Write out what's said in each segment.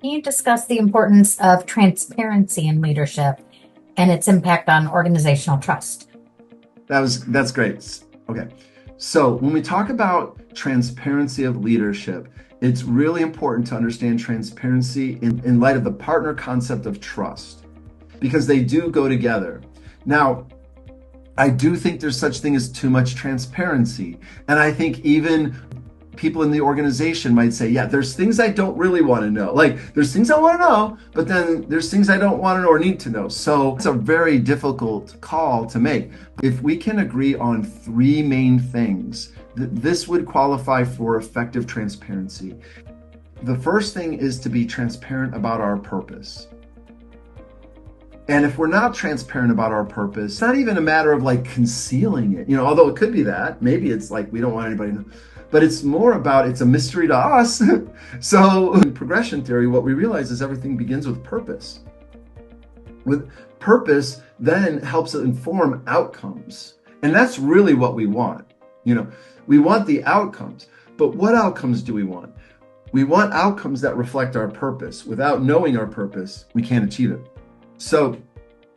Can you discuss the importance of transparency in leadership and its impact on organizational trust? That's great. Okay. So when we talk about transparency of leadership, it's really important to understand transparency in light of the partner concept of trust, because they do go together. Now, I do think there's such thing as too much transparency. And I think even people in the organization might say, yeah, there's things I don't really want to know. Like there's things I want to know, but then there's things I don't want to know or need to know. So it's a very difficult call to make. If we can agree on three main things, this would qualify for effective transparency. The first thing is to be transparent about our purpose. And if we're not transparent about our purpose, it's not even a matter of like concealing it, although it could be that. Maybe it's like we don't want anybody to know. But it's more about it's a mystery to us. So in progression theory, what we realize is everything begins with purpose. With purpose then helps inform outcomes. And that's really what we want. We want the outcomes. But what outcomes do we want? We want outcomes that reflect our purpose. Without knowing our purpose, we can't achieve it. So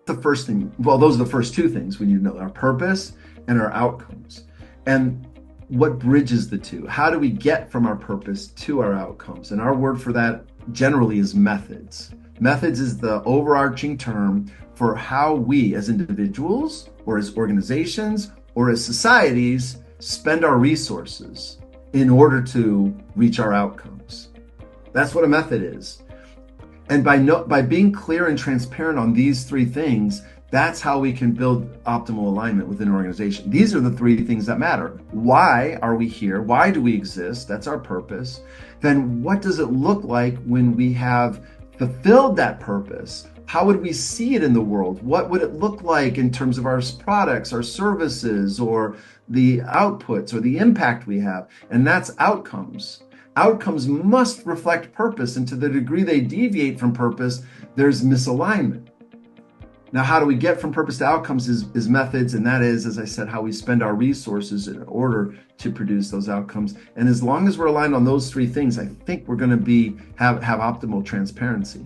the first thing, well, those are the first two things we need to know, our purpose and our outcomes. And what bridges the two? How do we get from our purpose to our outcomes? And our word for that generally is methods. Methods is the overarching term for how we as individuals or as organizations or as societies spend our resources in order to reach our outcomes. That's what a method is. And by being clear and transparent on these three things, that's how we can build optimal alignment within an organization. These are the three things that matter. Why are we here? Why do we exist? That's our purpose. Then what does it look like when we have fulfilled that purpose? How would we see it in the world? What would it look like in terms of our products, our services, or the outputs or the impact we have? And that's outcomes. Outcomes must reflect purpose, and to the degree they deviate from purpose, there's misalignment. Now, how do we get from purpose to outcomes is methods, and that is, as I said, how we spend our resources in order to produce those outcomes. And as long as we're aligned on those three things, I think we're going to have optimal transparency.